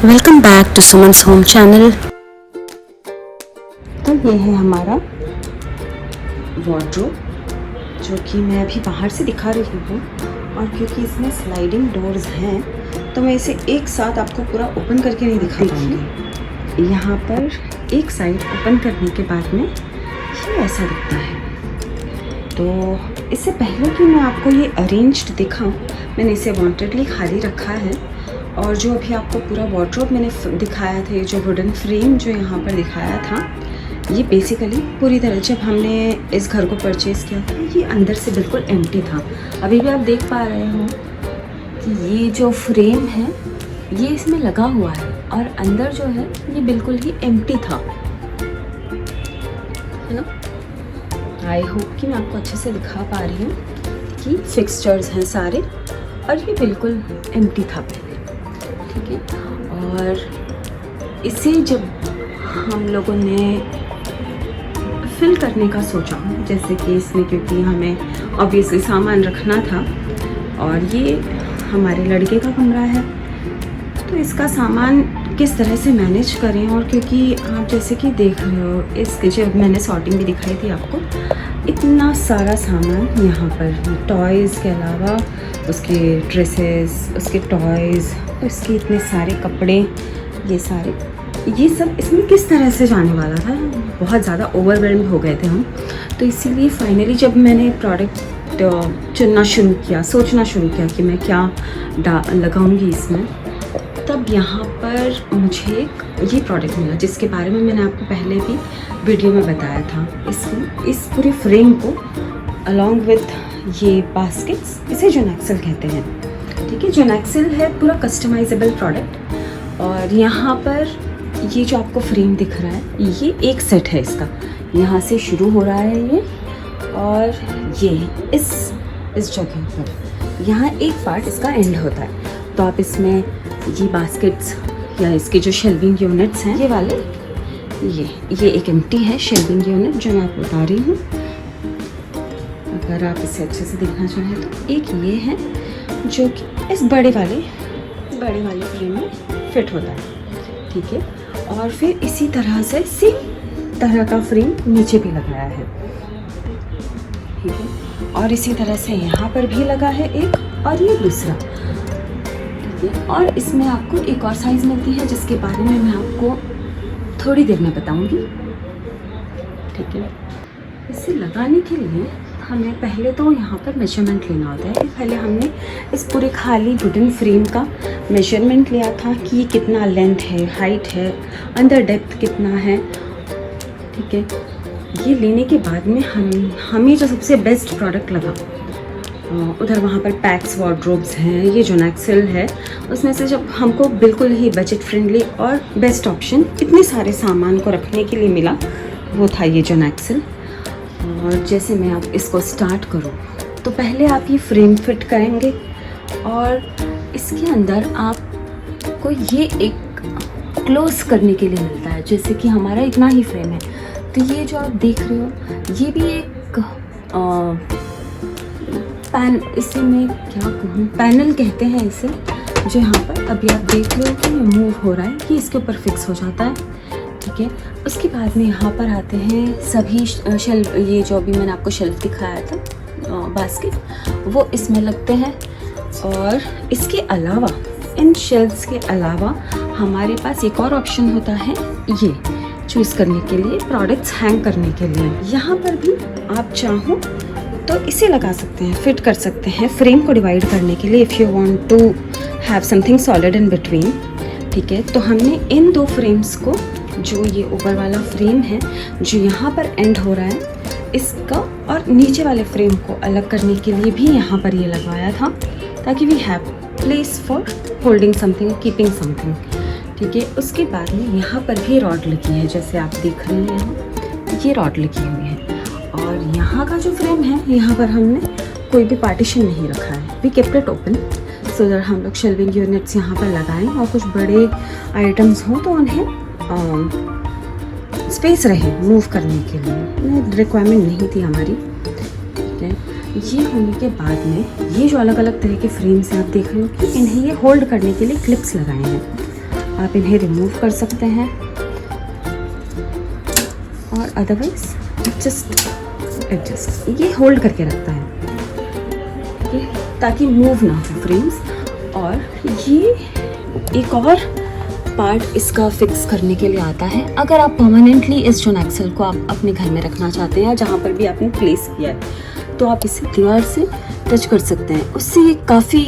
Welcome back to Suman's home channel. तो ये है हमारा वार्डरोब जो कि मैं अभी बाहर से दिखा रही हूँ, और क्योंकि इसमें स्लाइडिंग डोर्स हैं तो मैं इसे एक साथ आपको पूरा ओपन करके नहीं दिखा पाऊँगी। यहाँ पर एक साइड ओपन करने के बाद में ये ऐसा दिखता है। तो इससे पहले कि मैं आपको ये अरेंज्ड दिखाऊँ, मैंने इसे वांटेडली खाली रखा है। और जो अभी आपको पूरा वार्डरोब मैंने दिखाया था, ये जो वुडन फ्रेम जो यहाँ पर दिखाया था, ये बेसिकली पूरी तरह जब हमने इस घर को परचेज़ किया था ये अंदर से बिल्कुल एम्प्टी था। अभी भी आप देख पा रहे हो कि ये जो फ्रेम है ये इसमें लगा हुआ है और अंदर जो है ये बिल्कुल ही एम्प्टी था, है ना। आई होप कि मैं आपको अच्छे से दिखा पा रही हूँ कि फिक्सचर्स हैं सारे, और ये बिल्कुल एम्प्टी था पहले, ठीक है। और इसे जब हम लोगों ने फिल करने का सोचा, जैसे कि इसमें क्योंकि हमें ऑब्वियसली सामान रखना था और ये हमारे लड़के का कमरा है, तो इसका सामान किस तरह से मैनेज करें। और क्योंकि आप जैसे कि देख रहे हो, इसके जब मैंने सॉर्टिंग भी दिखाई थी आपको, इतना सारा सामान यहाँ पर, टॉयज़ के अलावा उसके ड्रेसेस, उसके टॉयज़, उसके इतने सारे कपड़े, ये सारे, ये सब इसमें किस तरह से जाने वाला था। बहुत ज़्यादा ओवरवेल्म हो गए थे हम, तो इसीलिए फाइनली जब मैंने प्रोडक्ट चुनना शुरू किया, सोचना शुरू किया कि मैं क्या लगाऊंगी इसमें, तब यहाँ पर मुझे ये प्रोडक्ट मिला जिसके बारे में मैंने आपको पहले भी वीडियो में बताया था। इस पूरे फ्रेम को अलॉन्ग विथ ये बास्केट्स, इसे जोनेक्सेल कहते हैं, ठीक है। जोनेक्सेल है पूरा कस्टमाइजेबल प्रोडक्ट। और यहाँ पर ये जो आपको फ्रेम दिख रहा है ये एक सेट है इसका, यहाँ से शुरू हो रहा है ये, और ये इस जगह पर यहाँ एक पार्ट इसका एंड होता है। तो आप इसमें ये बास्केट्स या इसके जो शेल्विंग यूनिट्स हैं, ये वाले, ये एक एम्प्टी है शेल्विंग यूनिट जो मैं आपको बता रही हूँ। अगर आप इसे अच्छे से देखना चाहें तो एक ये है जो कि इस बड़े वाले फ्रेम में फिट होता है, ठीक है। और फिर इसी तरह से सेम तरह का फ्रेम नीचे भी लगाया है, ठीक है। और इसी तरह से यहाँ पर भी लगा है एक, और ये दूसरा, ठीक है। और इसमें आपको एक और साइज़ मिलती है जिसके बारे में मैं आपको थोड़ी देर में बताऊंगी, ठीक है। इसे लगाने के लिए हमें पहले तो यहाँ पर मेजरमेंट लेना होता है। पहले हमने इस पूरे खाली वुडन फ्रेम का मेजरमेंट लिया था कि ये कितना लेंथ है, हाइट है, अंदर डेप्थ कितना है, ठीक है। ये लेने के बाद में हमें जो सबसे बेस्ट प्रोडक्ट लगा, उधर वहाँ पर पैक्स वार्डरोब्स हैं, ये जोनेक्सेल है, उसमें से जब हमको बिल्कुल ही बजट फ्रेंडली और बेस्ट ऑप्शन इतने सारे सामान को रखने के लिए मिला, वो था ये जोनेक्सेल। और जैसे मैं आप इसको स्टार्ट करूँ तो पहले आप ये फ्रेम फिट करेंगे, और इसके अंदर आपको ये एक क्लोज करने के लिए मिलता है। जैसे कि हमारा इतना ही फ्रेम है, तो ये जो आप देख रहे हो ये भी एक इसे मैं क्या कहूँ, पैनल कहते हैं इसे, जो यहाँ पर अभी आप देख रहे हो कि ये मूव हो रहा है, कि इसके ऊपर फिक्स हो जाता है, ठीक है। उसके बाद में यहाँ पर आते हैं सभी शेल्फ, ये जो अभी मैंने आपको शेल्फ दिखाया था बास्केट, वो इसमें लगते हैं। और इसके अलावा, इन शेल्फ्स के अलावा हमारे पास एक और ऑप्शन होता है, ये चूज़ करने के लिए, प्रोडक्ट्स हैंग करने के लिए। यहाँ पर भी आप चाहो तो इसे लगा सकते हैं, फिट कर सकते हैं फ्रेम को डिवाइड करने के लिए, if you want to have something solid in between, ठीक है। तो हमने इन दो फ्रेम्स को, जो ये ऊपर वाला फ्रेम है जो यहाँ पर एंड हो रहा है, इसका और नीचे वाले फ्रेम को अलग करने के लिए भी यहाँ पर ये लगवाया था, ताकि we have place for holding something, keeping something, ठीक है। उसके बाद में यहाँ पर भी रॉड लगी है, जैसे आप देख रहे हैं ये रॉड लगी हुई है। और यहाँ का जो फ्रेम है, यहाँ पर हमने कोई भी पार्टीशन नहीं रखा है, we kept it open so that हम लोग शेल्विंग यूनिट्स यहाँ पर लगाएं, और कुछ बड़े आइटम्स हों तो उन्हें स्पेस रहे मूव करने के लिए, रिक्वायरमेंट नहीं थी हमारी, ठीक है। ये होने के बाद में ये जो अलग अलग तरह के फ्रेम्स हैं आप देख रहे हो कि इन्हें ये होल्ड करने के लिए क्लिप्स लगाए हैं। आप इन्हें रिमूव कर सकते हैं, और अदरवाइज जस्ट एडजस्ट, ये होल्ड करके रखता है ये, ताकि मूव ना हो फ्रेम्स। और ये एक और पार्ट इसका फिक्स करने के लिए आता है। अगर आप परमानेंटली इस जॉन एक्सल को आप अपने घर में रखना चाहते हैं, या जहाँ पर भी आपने प्लेस किया है, तो आप इसे दीवार से टच कर सकते हैं। उससे ये काफ़ी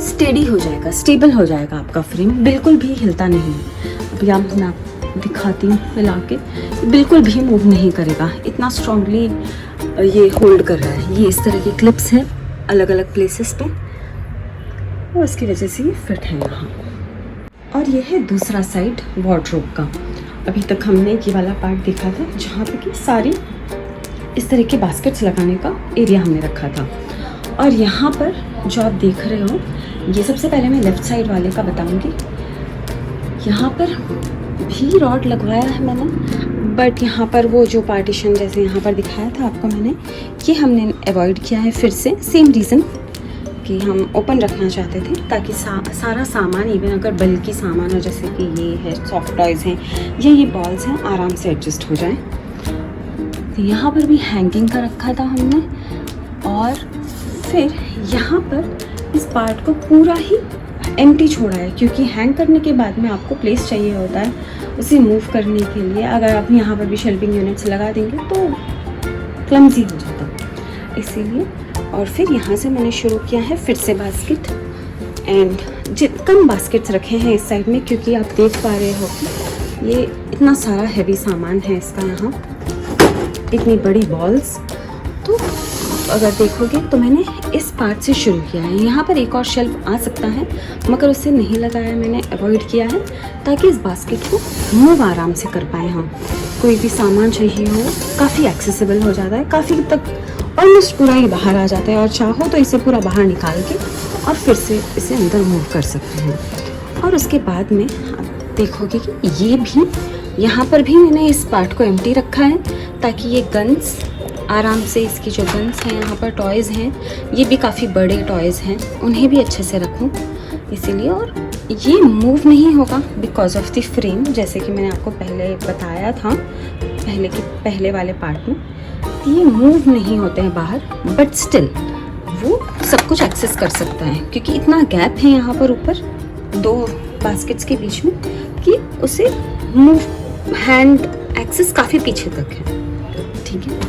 स्टेडी हो जाएगा, स्टेबल हो जाएगा आपका फ्रेम, बिल्कुल भी हिलता नहीं है। अभी आप मैं दिखाती हूँ मिला के, बिल्कुल भी मूव नहीं करेगा, इतना स्ट्रांगली ये होल्ड कर रहा है। ये इस तरह की क्लिप्स हैं अलग अलग प्लेसेस पे, और उसकी वजह से ये फिट है यहाँ। और ये है दूसरा साइड वार्डरोब का। अभी तक हमने ये वाला पार्ट देखा था जहाँ पे कि सारी इस तरह के बास्केट्स लगाने का एरिया हमने रखा था। और यहाँ पर जो आप देख रहे हो, ये सबसे पहले मैं लेफ़्ट साइड वाले का बताऊँगी। यहाँ पर भी रॉड लगवाया है मैंने, बट यहाँ पर वो जो पार्टीशन जैसे यहाँ पर दिखाया था आपको मैंने, ये हमने अवॉइड किया है फिर से, सेम रीज़न कि हम ओपन रखना चाहते थे ताकि सारा सामान, इवन अगर बल्कि सामान हो जैसे कि ये है सॉफ्ट टॉयज़ हैं या ये बॉल्स हैं, आराम से एडजस्ट हो जाए। तो यहाँ पर भी हैंगिंग का रखा था हमने, और फिर यहाँ पर इस पार्ट को पूरा ही एम्प्टी छोड़ा है, क्योंकि हैंग करने के बाद में आपको प्लेस चाहिए होता है उसे मूव करने के लिए। अगर आप यहाँ पर भी शेल्विंग यूनिट्स लगा देंगे तो क्लमजी हो जाता, इसीलिए। और फिर यहाँ से मैंने शुरू किया है फिर से बास्केट, एंड कम बास्केट्स रखे हैं इस साइड में, क्योंकि आप देख पा रहे हो कि ये इतना सारा हैवी सामान है इसका, यहाँ इतनी बड़ी बॉल्स। तो अगर देखोगे तो मैंने इस पार्ट से शुरू किया है। यहाँ पर एक और शेल्फ आ सकता है, मगर उसे नहीं लगाया, मैंने अवॉइड किया है ताकि इस बास्केट को मूव आराम से कर पाए हम। कोई भी सामान चाहिए हो काफ़ी एक्सेसिबल हो जाता है, काफ़ी तक ऑलमोस्ट पूरा ही बाहर आ जाता है, और चाहो तो इसे पूरा बाहर निकाल के और फिर से इसे अंदर मूव कर सकते हैं। और उसके बाद में आप देखोगे कि ये भी, यहाँ पर भी मैंने इस पार्ट को एम्प्टी रखा है ताकि ये गन्स आराम से, इसकी जो गन्स हैं यहाँ पर टॉयज़ हैं, ये भी काफ़ी बड़े टॉयज़ हैं, उन्हें भी अच्छे से रखूँ इसीलिए। और ये मूव नहीं होगा बिकॉज ऑफ द फ्रेम, जैसे कि मैंने आपको पहले बताया था पहले वाले पार्ट में, ये मूव नहीं होते हैं बाहर, बट स्टिल वो सब कुछ एक्सेस कर सकता है, क्योंकि इतना गैप है यहाँ पर ऊपर दो बास्केट्स के बीच में कि उसे मूव हैंड एक्सेस काफ़ी पीछे तक है, ठीक है।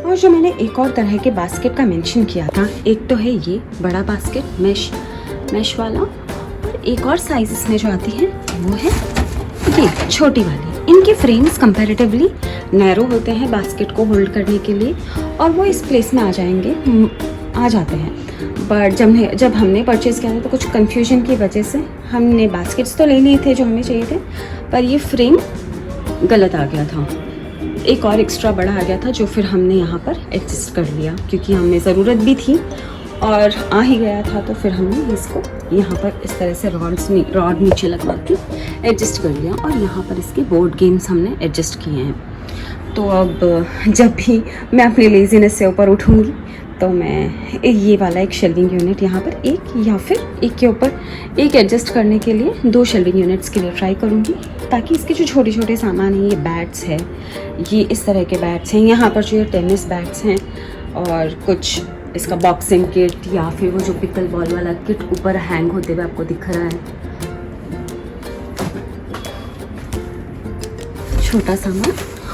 और जो मैंने एक और तरह के बास्केट का मेंशन किया था, एक तो है ये बड़ा बास्केट मैश वाला, और एक और साइज इसमें जो आती है वो है ये छोटी वाली। इनके फ्रेम्स कंपैरेटिवली नैरो होते हैं बास्केट को होल्ड करने के लिए, और वो इस प्लेस में आ जाते हैं। बट जब हमने परचेज़ किया था तो कुछ कन्फ्यूजन की वजह से हमने बास्केट्स तो ले लिए थे जो हमें चाहिए थे, पर ये फ्रेम गलत आ गया था, एक और एक्स्ट्रा बड़ा आ गया था, जो फिर हमने यहाँ पर एडजस्ट कर लिया, क्योंकि हमें ज़रूरत भी थी और आ ही गया था, तो फिर हमने इसको यहाँ पर इस तरह से रॉड नीचे लगवा के एडजस्ट कर लिया, और यहाँ पर इसके बोर्ड गेम्स हमने एडजस्ट किए हैं। तो अब जब भी मैं अपनी लेजीनेस से ऊपर उठूँगी तो मैं ये वाला एक शेल्विंग यूनिट यहाँ पर एक, या फिर एक के ऊपर एक एडजस्ट करने के लिए 2 शेल्विंग यूनिट्स के लिए ट्राई करूँगी, ताकि इसके जो छोटे छोटे सामान हैं, ये बैट्स है, ये इस तरह के बैट्स हैं, यहाँ पर जो ये टेनिस बैट्स हैं, और कुछ इसका बॉक्सिंग किट, या फिर वो जो पिकल बॉल वाला किट ऊपर हैंग होते हुए आपको दिख रहा है, छोटा सामान,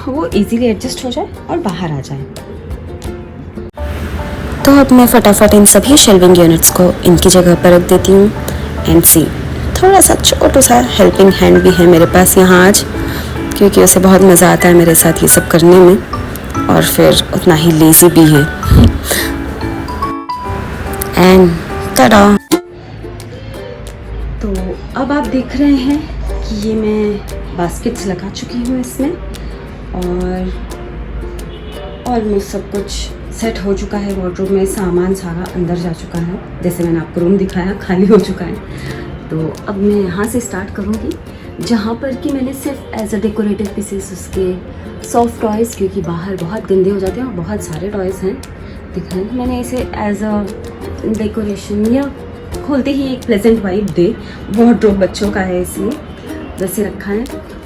वो इजीली एडजस्ट हो जाए और बाहर आ जाए। तो अब मैं फटाफट इन सभी शेल्विंग यूनिट्स को इनकी जगह पर रख देती हूँ। एंड सी, थोड़ा सा छोटा सा हेल्पिंग हैंड भी है मेरे पास यहाँ आज, क्योंकि उसे बहुत मज़ा आता है मेरे साथ ये सब करने में, और फिर उतना ही लेज़ी भी है। एंड टाटा। तो अब आप देख रहे हैं कि ये मैं बास्केट्स लगा चुकी हूँ इसमें, और ऑलमोस्ट सब कुछ सेट हो चुका है। वार्डरोब में सामान सारा अंदर जा चुका है, जैसे मैंने आपको रूम दिखाया खाली हो चुका है। तो अब मैं यहाँ से स्टार्ट करूँगी, जहाँ पर कि मैंने सिर्फ एज अ डेकोरेटिव पीसेस उसके सॉफ्ट टॉयज़, क्योंकि बाहर बहुत गंदे हो जाते हैं और बहुत सारे टॉयज़ हैं दिख रहे हैं, मैंने इसे एज अ डेकोरेशन या खोलते ही एक प्लेजेंट वाइब दे। वार्डरोब बच्चों का है इसलिए वैसे रखा है।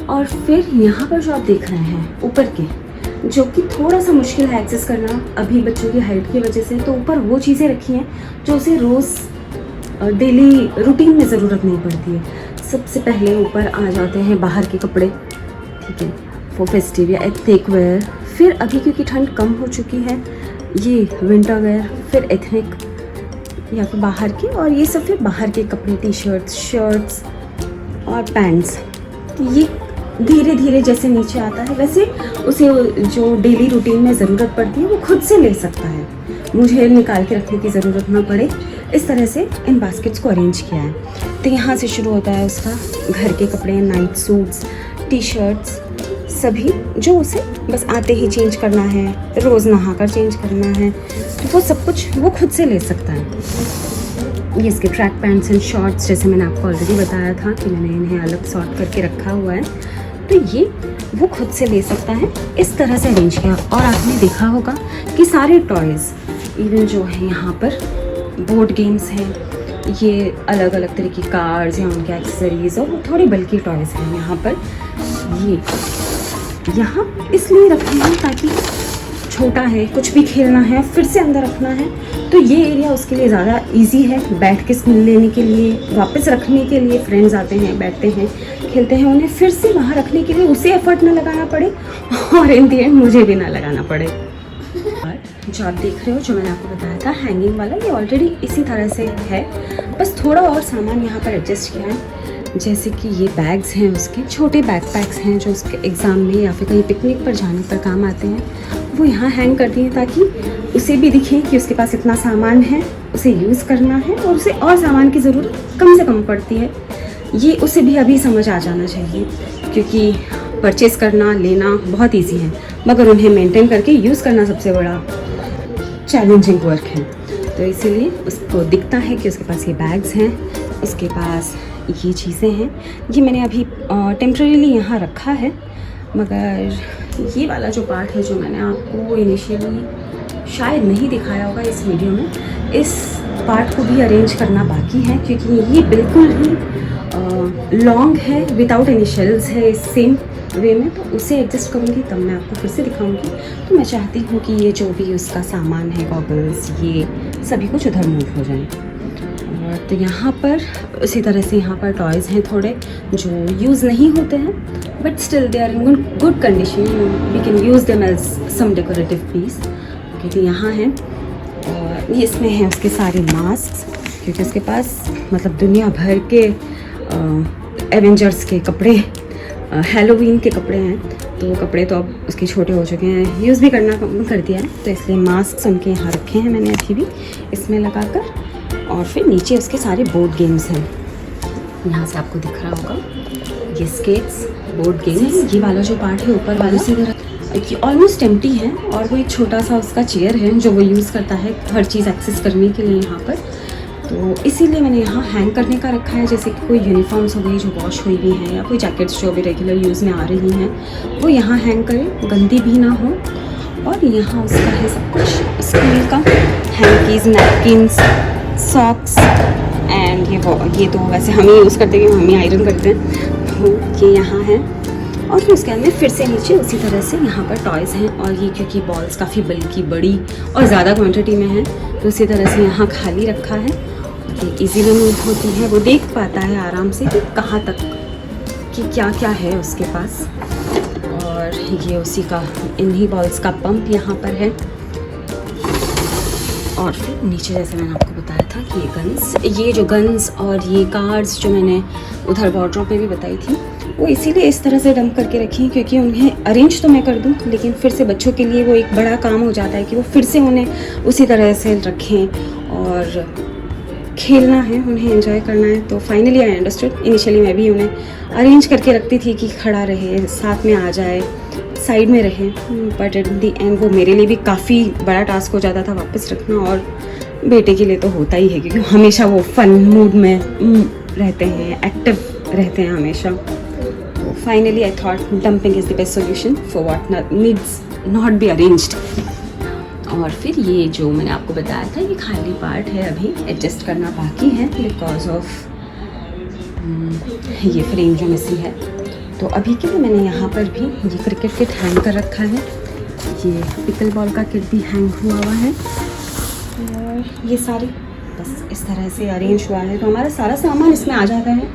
और फिर यहाँ पर जो आप देख रहे हैं ऊपर के, जो कि थोड़ा सा मुश्किल है एक्सेस करना अभी बच्चों की हाइट की वजह से, तो ऊपर वो चीज़ें रखी हैं जो उसे रोज़ डेली रूटीन में ज़रूरत नहीं पड़ती है। सबसे पहले ऊपर आ जाते हैं बाहर के कपड़े, ठीक है, फॉर फेस्टिव या एथनिक वेयर। फिर अभी क्योंकि ठंड कम हो चुकी है, ये विंटर वेयर, फिर एथनिक या फिर बाहर के, और ये सब फिर बाहर के कपड़े, टी शर्ट्स, शर्ट्स और पैंट्स। ये धीरे धीरे जैसे नीचे आता है वैसे उसे जो डेली रूटीन में ज़रूरत पड़ती है वो खुद से ले सकता है, मुझे निकाल के रखने की ज़रूरत ना पड़े। इस तरह से इन बास्केट्स को अरेंज किया है। तो यहाँ से शुरू होता है उसका घर के कपड़े, नाइट सूट्स, टी शर्ट्स, सभी जो उसे बस आते ही चेंज करना है, रोज़ नहा कर चेंज करना है, तो वो सब कुछ वो खुद से ले सकता है। ये इसके ट्रैक पैंट्स एंड शॉर्ट्स, जैसे मैंने आपको ऑलरेडी बताया था कि मैंने इन्हें अलग सॉर्ट करके रखा हुआ है, तो ये वो खुद से ले सकता है। इस तरह से अरेंज किया। और आपने देखा होगा कि सारे टॉयज़, इवन जो है यहाँ पर बोर्ड गेम्स हैं, ये अलग अलग तरह की कार्स या उनके एक्सेसरीज, और थोड़ी बल्कि टॉयज़ हैं यहाँ पर। ये यहाँ इसलिए रखे हैं ताकि छोटा है, कुछ भी खेलना है, फिर से अंदर रखना है, तो ये एरिया उसके लिए ज़्यादा इजी है बैठ के लेने के लिए, वापस रखने के लिए। फ्रेंड्स आते हैं, बैठते हैं, खेलते हैं, उन्हें फिर से वहाँ रखने के लिए उसे एफर्ट ना लगाना पड़े और इन दी एंड मुझे भी ना लगाना पड़े। जो आप देख रहे हो, जो मैंने आपको बताया था हैंगिंग वाला, ये ऑलरेडी इसी तरह से है, बस थोड़ा और सामान यहाँ पर एडजस्ट किया है। जैसे कि ये बैग्स हैं, उसके छोटे बैकपैक्स हैं जो उसके एग्ज़ाम में या फिर कहीं पिकनिक पर जाने पर काम आते हैं, वो यहाँ हैंग कर दिए ताकि उसे भी दिखे कि उसके पास इतना सामान है, उसे यूज़ करना है और उसे और सामान की ज़रूरत कम से कम पड़ती है। ये उसे भी अभी समझ आ जाना चाहिए, क्योंकि परचेज़ करना, लेना बहुत ईजी है, मगर उन्हें मेंटेन करके यूज़ करना सबसे बड़ा चैलेंजिंग वर्क है। तो इसीलिए उसको दिखता है कि उसके पास ये बैग्स हैं, उसके पास ये चीज़ें हैं। ये मैंने अभी टेम्परेरीली यहाँ रखा है, मगर ये वाला जो पार्ट है जो मैंने आपको इनिशियली शायद नहीं दिखाया होगा इस वीडियो में, इस पार्ट को भी अरेंज करना बाकी है, क्योंकि ये बिल्कुल ही लॉन्ग है, विदाउट एनी शेल्स है सेम वे में, तो उसे एडजस्ट करूँगी तब मैं आपको फिर से दिखाऊंगी। तो मैं चाहती हूँ कि ये जो भी उसका सामान है, गॉगल्स, ये सभी कुछ उधर मूव हो जाए। तो यहाँ पर उसी तरह से यहाँ पर टॉयज़ हैं थोड़े जो यूज़ नहीं होते हैं, but still they are in good condition, we can use them as some decorative piece. क्योंकि यहाँ है, और ये इसमें हैं उसके सारे मास्क, क्योंकि उसके पास मतलब दुनिया भर के एवेंजर्स के कपड़े, हैलोवीन के कपड़े हैं, तो वो कपड़े तो अब उसके छोटे हो चुके हैं, यूज़ भी करना कम कर दिया है, तो इसलिए मास्क उनके यहाँ रखे हैं मैंने अभी भी इसमें लगाकर। और फिर नीचे उसके सारे बोर्ड गेम्स हैं, यहाँ से आपको दिख रहा होगा, ये स्केट्स, बोर्ड गेम्स। ये वाला जो पार्ट है ऊपर वाला से ये ऑलमोस्ट एम्प्टी है, और वो एक छोटा सा उसका चेयर है जो वो यूज़ करता है हर चीज़ एक्सेस करने के लिए यहाँ पर। तो इसीलिए मैंने यहाँ हैंग करने का रखा है, जैसे कि कोई यूनिफॉर्म्स हो गई जो वॉश हुई भी हैं, या कोई जैकेट्स जो भी रेगुलर यूज़ में आ रही हैं, वो यहाँ हैंग करें, गंदी भी ना हो। और यहाँ उसका है सब कुछ स्कूल का, हैंकीज़, नैपकिन्स, सॉक्स एंड ये तो वैसे हम ही यूज़ करते हैं, हम ही आयरन करते हैं, तो ये यहाँ है। और फिर उसके अंदर फिर से नीचे उसी तरह से यहाँ पर टॉयज़ हैं, और ये क्योंकि बॉल्स काफ़ी बल्कि बड़ी और ज़्यादा क्वांटिटी में है, तो उसी तरह से यहाँ खाली रखा है कि ईजीली मूव होती है, वो देख पाता है आराम से कि कहाँ तक कि क्या क्या है उसके पास। और ये उसी का इन्हीं बॉल्स का पंप यहाँ पर है। और फिर नीचे जैसे मैंने आपको बताया था कि ये जो गन्स और ये कार्ड्स जो मैंने उधर वार्डरोब में भी बताई थी, वो इसीलिए इस तरह से डंप करके रखी, क्योंकि उन्हें अरेंज तो मैं कर दूं, लेकिन फिर से बच्चों के लिए वो एक बड़ा काम हो जाता है कि वो फिर से उन्हें उसी तरह से रखें, और खेलना है, उन्हें एंजॉय करना है। तो फाइनली आई अंडरस्टूड। इनिशियली मैं भी उन्हें अरेंज करके रखती थी कि खड़ा रहे, साथ में आ जाए, साइड में रहे, बट एट द एंड वो मेरे लिए भी काफ़ी बड़ा टास्क हो जाता था वापस रखना, और बेटे के लिए तो होता ही है क्योंकि हमेशा वो फन मूड में रहते हैं, एक्टिव रहते हैं हमेशा। Finally I thought dumping is the best solution for what needs not be arranged. और फिर ये जो मैंने आपको बताया था ये खाली पार्ट है, अभी एडजस्ट करना बाकी है बिकॉज ऑफ ये फ्रेम जो मिसिंग है। तो अभी के लिए मैंने यहाँ पर भी ये क्रिकेट किट हैंग कर रखा है, ये पिकल बॉल का किट भी हैंग हुआ हुआ है और ये सारे बस इस तरह से अरेंज हुआ है। तो हमारा सारा सामान इसमें आ जाता है।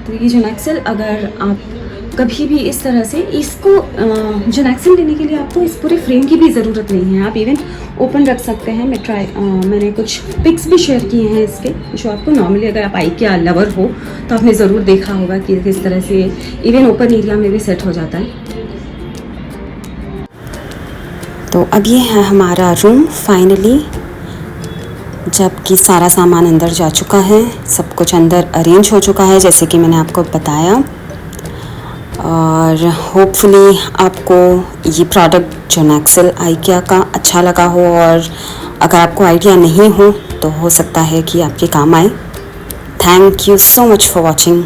तो ये जेनेक्सेल अगर आप कभी भी इस तरह से इसको जेनेक्सेल लेने के लिए आपको इस पूरे फ्रेम की भी ज़रूरत नहीं है, आप इवन ओपन रख सकते हैं। मैंने कुछ पिक्स भी शेयर किए हैं इसके, जो आपको नॉर्मली अगर आप IKEA लवर हो तो आपने ज़रूर देखा होगा कि किस तरह से इवन ओपन एरिया में भी सेट हो जाता है। तो अब ये है हमारा रूम फाइनली, जबकि सारा सामान अंदर जा चुका है, सब कुछ अंदर अरेंज हो चुका है जैसे कि मैंने आपको बताया। और होपफुली आपको ये प्रोडक्ट जेनेक्सेल IKEA का अच्छा लगा हो, और अगर आपको आइडिया नहीं हो तो हो सकता है कि आपके काम आए। Thank you so much for watching.